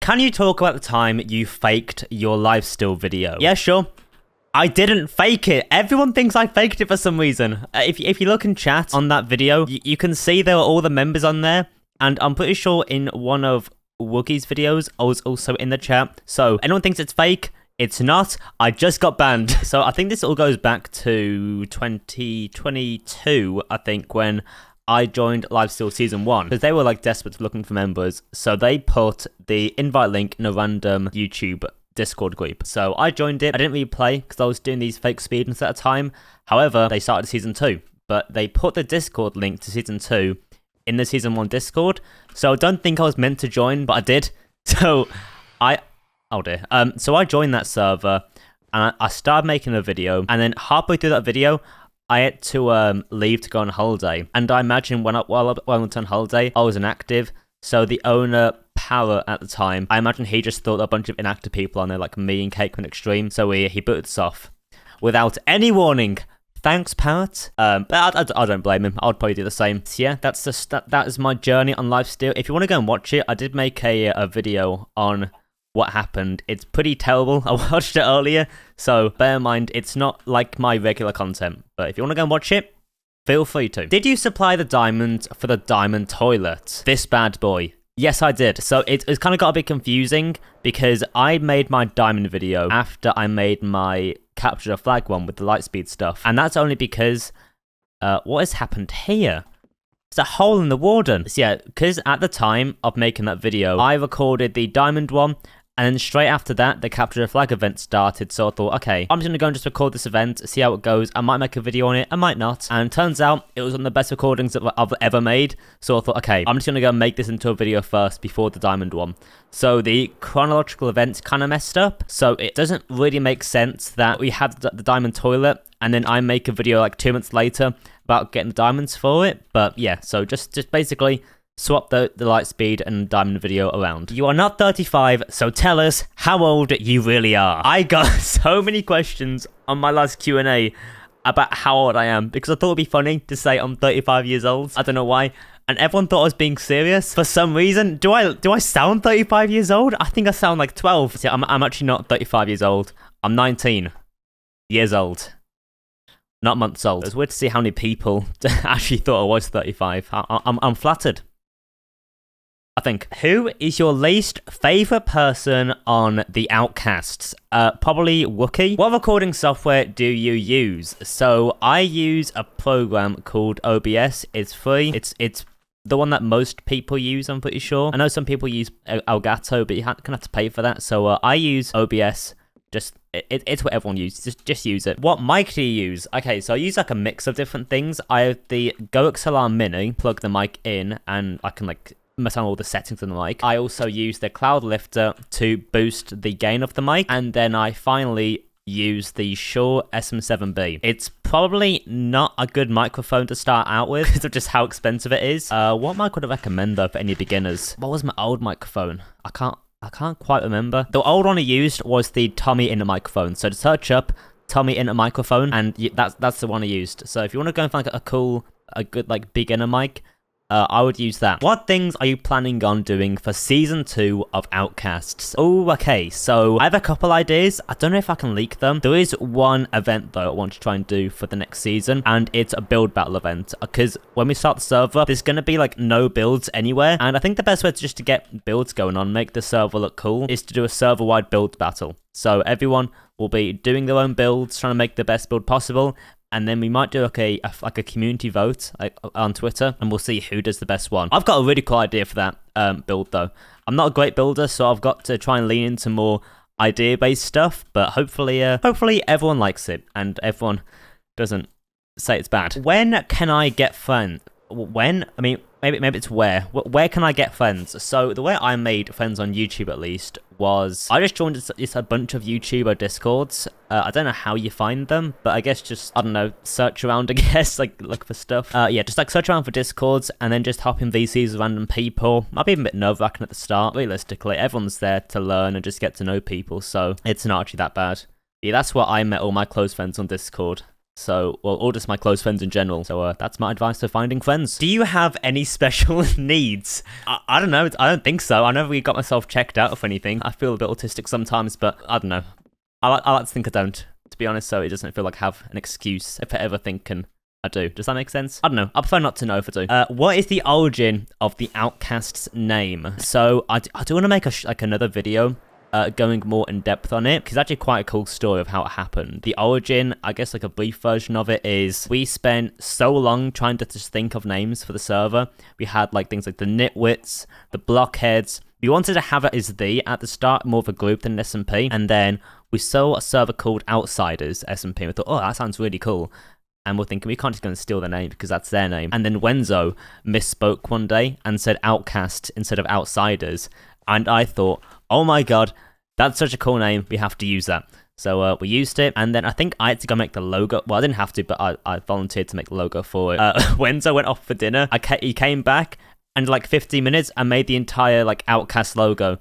Can you talk about the time you faked your Lifesteal video? Yeah, sure. I didn't fake it. Everyone thinks I faked it for some reason. If you look in chat on that video, you can see there were all the members on there. And I'm pretty sure in one of Wookie's videos, I was also in the chat. So anyone thinks it's fake, it's not. I just got banned. So I think this all goes back to 2022, I think, when I joined Lifesteal Season 1. Because they were like desperate looking for members. So they put the invite link in a random YouTube Discord group. So I joined it. I didn't really play because I was doing these fake speedruns at a time. However, they started Season 2. But they put the Discord link to Season 2 in the Season 1 Discord. So I don't think I was meant to join, but I did. So so I joined that server and I started making a video, and then halfway through that video, I had to leave to go on holiday. And I imagine while I went on holiday, I was inactive. So the owner, Power, at the time, I imagine he just thought a bunch of inactive people on there, like me and Cake went extreme. So he booted us off without any warning. Thanks, Parrot. But I don't blame him. I'd probably do the same. So yeah, that is my journey on Lifesteal. If you want to go and watch it, I did make a video on what happened. It's pretty terrible. I watched it earlier, so bear in mind it's not like my regular content. But if you want to go and watch it, feel free to. Did you supply the diamond for the diamond toilet? This bad boy. Yes, I did. So it's kind of got a bit confusing because I made my diamond video after I made my capture the flag one with the light speed stuff. And that's only because what has happened here? There's a hole in the warden. So yeah, because at the time of making that video, I recorded the diamond one, and then straight after that, the capture the flag event started. So I thought, okay, I'm just going to go and just record this event, see how it goes. I might make a video on it, I might not. And turns out it was one of the best recordings that I've ever made. So I thought, okay, I'm just going to go and make this into a video first before the diamond one. So the chronological events kind of messed up. So it doesn't really make sense that we had the diamond toilet, and then I make a video like 2 months later about getting the diamonds for it. But yeah, so just basically swap the light speed and diamond video around. You are not 35, so tell us how old you really are. I got so many questions on my last Q&A about how old I am, because I thought it'd be funny to say I'm 35 years old. I don't know why. And everyone thought I was being serious for some reason. Do I sound 35 years old? I think I sound like 12. See, I'm actually not 35 years old. I'm 19 years old. Not months old. It's weird to see how many people actually thought I was 35. I'm flattered, I think. Who is your least favorite person on the Outcasts? Probably Wookie. What recording software do you use? So I use a program called OBS. It's free. It's the one that most people use, I'm pretty sure. I know some people use Elgato, but you can have to pay for that. So I use OBS. It's what everyone uses. Just use it. What mic do you use? Okay, so I use like a mix of different things. I have the Go XLR Mini. Plug the mic in, and I can like mess around all the settings on the mic. I also use the Cloud Lifter to boost the gain of the mic, and then I finally use the Shure SM7B. It's probably not a good microphone to start out with because of just how expensive it is. What mic would I recommend though for any beginners? What was my old microphone? I can't quite remember. The old one I used was the Tommy Inner microphone. So to search up Tommy Inner microphone, and that's the one I used. So if you want to go and find a good like beginner mic, I would use that. What things are you planning on doing for Season 2 of Outcasts? Oh, okay, so I have a couple ideas. I don't know if I can leak them. There is one event, though, I want to try and do for the next season, and it's a build battle event, because when we start the server, there's going to be, like, no builds anywhere, and I think the best way to get builds going on, make the server look cool, is to do a server-wide build battle. So everyone will be doing their own builds, trying to make the best build possible, and then we might do like a community vote on Twitter, and we'll see who does the best one. I've got a really cool idea for that build, though. I'm not a great builder, so I've got to try and lean into more idea-based stuff, but hopefully everyone likes it, and everyone doesn't say it's bad. When can I get friends? When? I mean, maybe it's where. Where can I get friends? So the way I made friends on YouTube, at least, was I just joined a bunch of YouTuber Discords. I don't know how you find them, but I guess just, I don't know, search around, I guess, like look for stuff. Yeah, just like search around for Discords and then just hop in VCs with random people. Might be a bit nerve-wracking at the start. Realistically, everyone's there to learn and just get to know people, so it's not actually that bad. Yeah, that's where I met all my close friends on Discord. So, well, or just my close friends in general. So that's my advice for finding friends. Do you have any special needs? I don't know. I don't think so. I never really got myself checked out of anything. I feel a bit autistic sometimes, but I don't know. I like to think I don't, to be honest, so it doesn't feel like I have an excuse if I ever think I do. Does that make sense? I don't know. I prefer not to know if I do. What is the origin of the Outcasts name? So I do want to make another video going more in depth on it, because it's actually quite a cool story of how it happened. The origin, I guess like a brief version of it, is we spent so long trying to just think of names for the server. We had like things like the Nitwits, the Blockheads. We wanted to have it as at the start, more of a group than an SMP, and then we saw a server called Outsiders SMP. We thought, oh, that sounds really cool. And we're thinking, we can't just go and steal their name because that's their name. And then Wenzo misspoke one day and said Outcast instead of Outsiders. And I thought, oh my god, that's such a cool name, we have to use that. So we used it, and then I think I had to go make the logo. Well, I didn't have to, but I volunteered to make the logo for it. Wenzo went off for dinner. He came back, and like 15 minutes, I made the entire like Outcast logo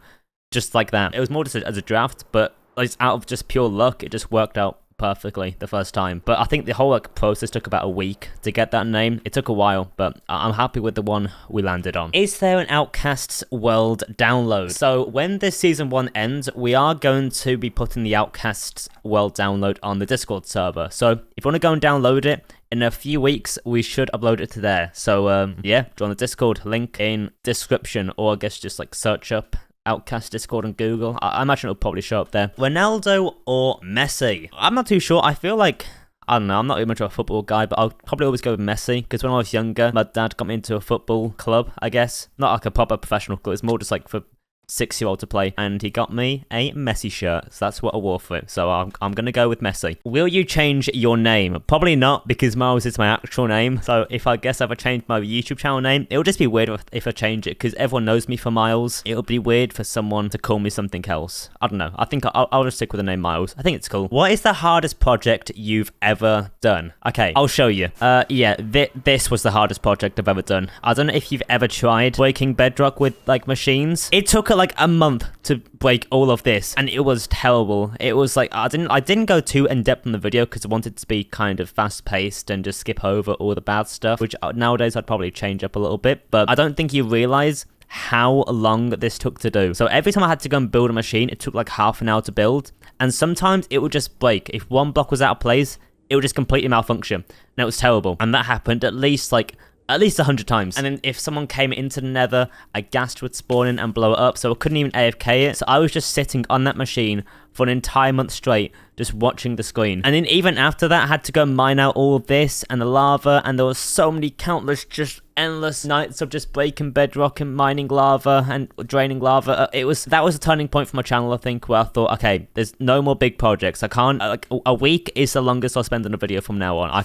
just like that. It was more just as a draft, but like, out of just pure luck, it just worked out perfectly the first time. But I think the whole like process took about a week to get that name. It took a while, but I'm happy with the one we landed on. Is there an Outcasts world download? So when this season 1 ends, we are going to be putting the Outcasts world download on the Discord server. So if you want to go and download it, in a few weeks, we should upload it to there. So yeah, join the Discord, link in description, or I guess just like search up Outcast Discord on Google. I imagine it'll probably show up there. Ronaldo or Messi? I'm not too sure. I feel like, I don't know, I'm not really much of a football guy, but I'll probably always go with Messi, because when I was younger, my dad got me into a football club, I guess. Not like a proper professional club, it's more just like for 6-year-old to play, and he got me a Messi shirt, so that's what I wore for it. So I'm gonna go with Messi. Will you change your name? Probably not, because Miles is my actual name. So if I guess if I change my YouTube channel name, it'll just be weird if I change it, because everyone knows me for Miles. It'll be weird for someone to call me something else. I don't know. I think I'll just stick with the name Miles. I think it's cool. What is the hardest project you've ever done? Okay, I'll show you. Yeah, this was the hardest project I've ever done. I don't know if you've ever tried breaking bedrock with like machines. It took like a month to break all of this, and it was terrible. It was like I didn't go too in depth in the video because I wanted to be kind of fast paced and just skip over all the bad stuff, which nowadays I'd probably change up a little bit. But I don't think you realize how long this took to do. So every time I had to go and build a machine, it took like half an hour to build, and sometimes it would just break. If one block was out of place, it would just completely malfunction, and it was terrible. And that happened at least 100 times. And then if someone came into the nether, a ghast would spawn in and blow it up, so I couldn't even AFK it. So I was just sitting on that machine for an entire month straight, just watching the screen. And then even after that, I had to go mine out all of this and the lava, and there was so many countless, just endless nights of just breaking bedrock and mining lava and draining lava. That was a turning point for my channel, I think, where I thought, okay, there's no more big projects. I can't, like, a week is the longest I'll spend on a video from now on. I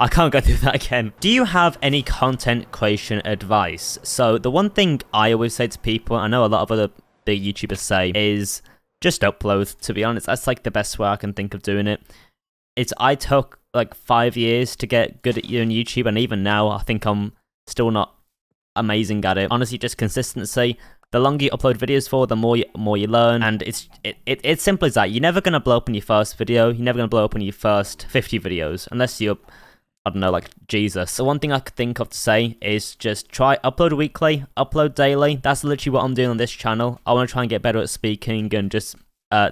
can't go through that again. Do you have any content creation advice? So the one thing I always say to people, I know a lot of other big YouTubers say, is just upload, to be honest. That's like the best way I can think of doing it. I took like 5 years to get good at you on YouTube, and even now I think I'm still not amazing at it. Honestly, just consistency. The longer you upload videos for, the more you learn, and it's simple as that. You're never gonna blow up on your first video. You're never gonna blow up on your first 50 videos, unless you're, I don't know, like Jesus. The one thing I could think of to say is just try upload weekly, upload daily. That's literally what I'm doing on this channel. I want to try and get better at speaking and just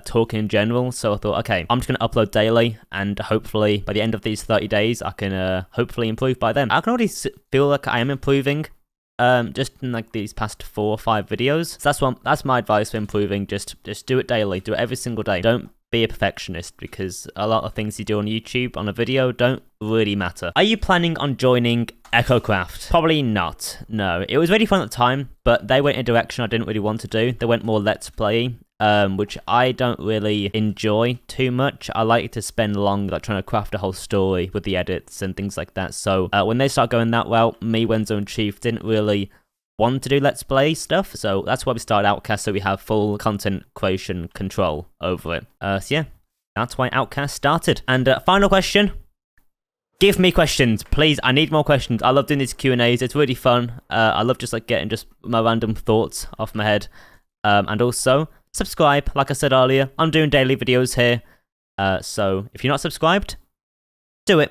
talking in general. So I thought, okay, I'm just going to upload daily, and hopefully by the end of these 30 days, I can hopefully improve by then. I can already feel like I am improving just in like these past 4 or 5 videos. So that's my advice for improving. Just do it daily. Do it every single day. Don't be a perfectionist, because a lot of things you do on YouTube on a video don't really matter. Are you planning on joining EchoCraft? Probably not. No, it was really fun at the time, but they went in a direction I didn't really want to do. They went more Let's Play, which I don't really enjoy too much. I like to spend long trying to craft a whole story with the edits and things like that. So when they start going that well, me, Wenzo, and Chief didn't really want to do Let's Play stuff, so that's why we started Outcast, so we have full content creation control over it. So yeah, that's why Outcast started. And final question. Give me questions, please. I need more questions. I love doing these Q&As. It's really fun. I love just like getting just my random thoughts off my head. And also, subscribe. Like I said earlier, I'm doing daily videos here. So if you're not subscribed, do it.